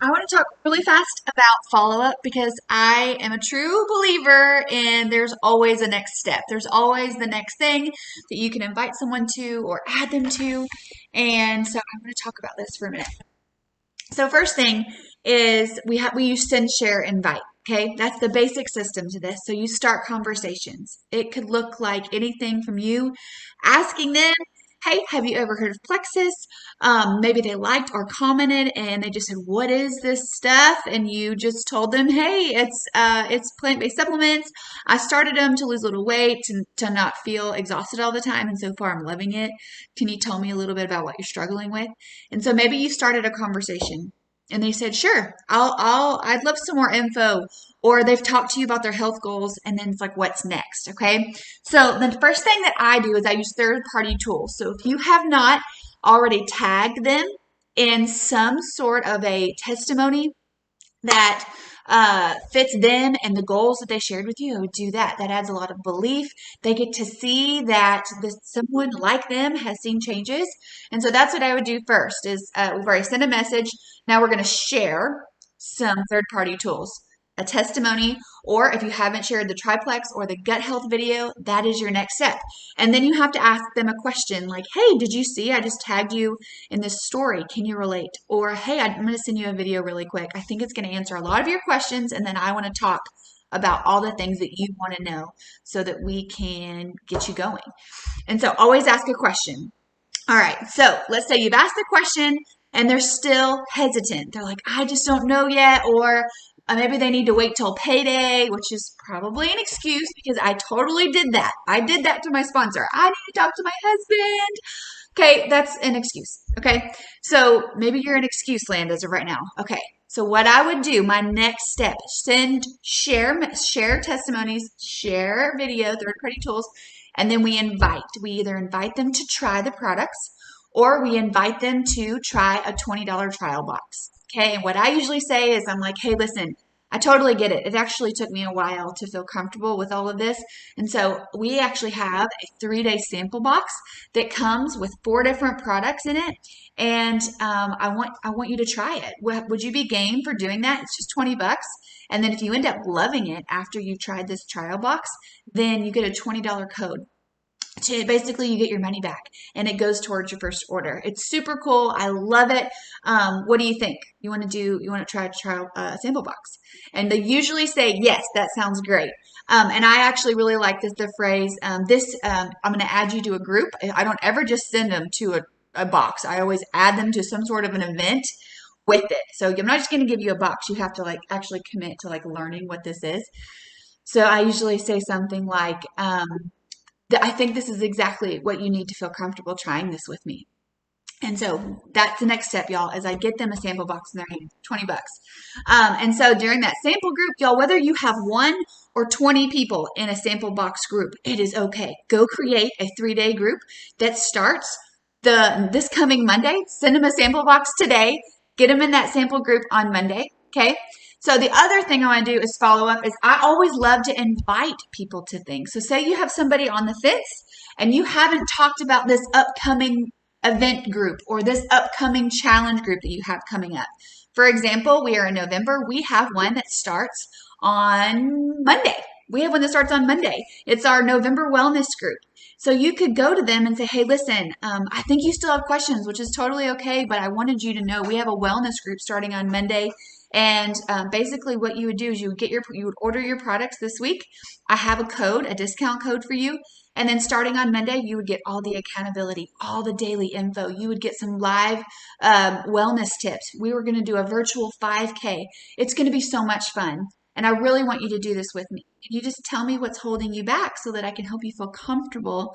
I want to talk really fast about follow up because I am a true believer in there's always a next step. There's always the next thing that you can invite someone to or add them to. And so I'm going to talk about this for a minute. So first thing is we use send, share, invite. Okay, that's the basic system to this. So you start conversations. It could look like anything from you asking them, "Hey, have you ever heard of Plexus?" Maybe they liked or commented, and they just said, "What is this stuff?" And you just told them, "Hey, it's plant-based supplements. I started them to lose a little weight and to not feel exhausted all the time, and so far I'm loving it. Can you tell me a little bit about what you're struggling with?" And so maybe you started a conversation and they said, "Sure, I'd love some more info." Or they've talked to you about their health goals and then it's like, what's next? Okay. So the first thing that I do is I use third party tools. So if you have not already tagged them in some sort of a testimony that fits them and the goals that they shared with you, I would do that. That adds a lot of belief. They get to see that someone like them has seen changes. And so that's what I would do first is we've already sent a message. Now we're going to share some third-party tools, a testimony, or if you haven't shared the triplex or the gut health video, that is your next step. And then you have to ask them a question like, "Hey, did you see I just tagged you in this story? Can you relate?" Or, "Hey, I'm going to send you a video really quick. I think it's going to answer a lot of your questions. And then I want to talk about all the things that you want to know so that we can get you going." And so always ask a question. All right. So let's say you've asked the question and they're still hesitant. They're like, "I just don't know yet." Or maybe they need to wait till payday, which is probably an excuse because I totally did that. I did that to my sponsor. "I need to talk to my husband." Okay, that's an excuse. Okay, so maybe you're in excuse land as of right now. Okay, so what I would do, my next step, share testimonies, share video, third party tools, and then we invite. We either invite them to try the products or we invite them to try a $20 trial box. Okay, and what I usually say is I'm like, "Hey, listen, I totally get it. It actually took me a while to feel comfortable with all of this. And so we actually have a 3-day sample box that comes with 4 different products in it. And I want you to try it. Would you be game for doing that? It's just 20 bucks. And then if you end up loving it after you've tried this trial box, then you get a $20 code to basically you get your money back and it goes towards your first order. It's super cool. I love it. What do you think? You want to try a trial sample box? And they usually say, "Yes, that sounds great." And I actually really like the phrase, I'm going to add you to a group. I don't ever just send them to a box. I always add them to some sort of an event with it. So I'm not just going to give you a box. You have to like actually commit to like learning what this is. So I usually say something like, "I think this is exactly what you need to feel comfortable trying this with me." And so that's the next step, y'all, is I get them a sample box in their hand, 20 bucks. And so during that sample group, y'all, whether you have 1 or 20 people in a sample box group, it is okay. Go create a 3-day group that starts this coming Monday. Send them a sample box today. Get them in that sample group on Monday. Okay. So the other thing I want to do is follow up is I always love to invite people to things. So say you have somebody on the fence and you haven't talked about this upcoming event group or this upcoming challenge group that you have coming up. For example, we are in November. We have one that starts on Monday. We have one that starts on Monday. It's our November wellness group. So you could go to them and say, "Hey, listen, I think you still have questions, which is totally okay, but I wanted you to know we have a wellness group starting on Monday. And basically what you would do is you would order your products this week. I have a discount code for you. And then starting on Monday, you would get all the accountability, all the daily info. You would get some live wellness tips. We were going to do a virtual 5K. It's going to be so much fun. And I really want you to do this with me. Can you just tell me what's holding you back so that I can help you feel comfortable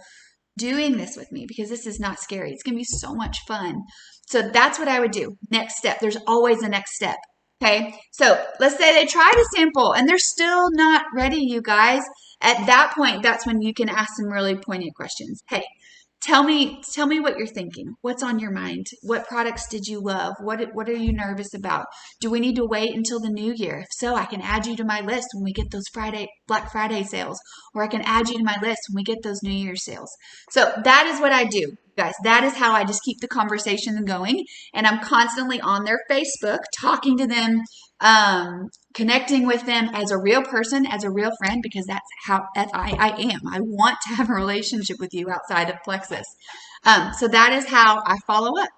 doing this with me? Because this is not scary. It's going to be so much fun." So that's what I would do. Next step. There's always a next step. Okay, so let's say they tried a sample and they're still not ready, you guys. At that point, that's when you can ask some really poignant questions. "Hey, tell me what you're thinking. What's on your mind? What products did you love? What are you nervous about? Do we need to wait until the new year? If so, I can add you to my list when we get those Black Friday sales, or I can add you to my list when we get those New Year's sales." So that is what I do. Guys, that is how I just keep the conversation going. And I'm constantly on their Facebook, talking to them, connecting with them as a real person, as a real friend, because that's how I am. I want to have a relationship with you outside of Plexus. So that is how I follow up.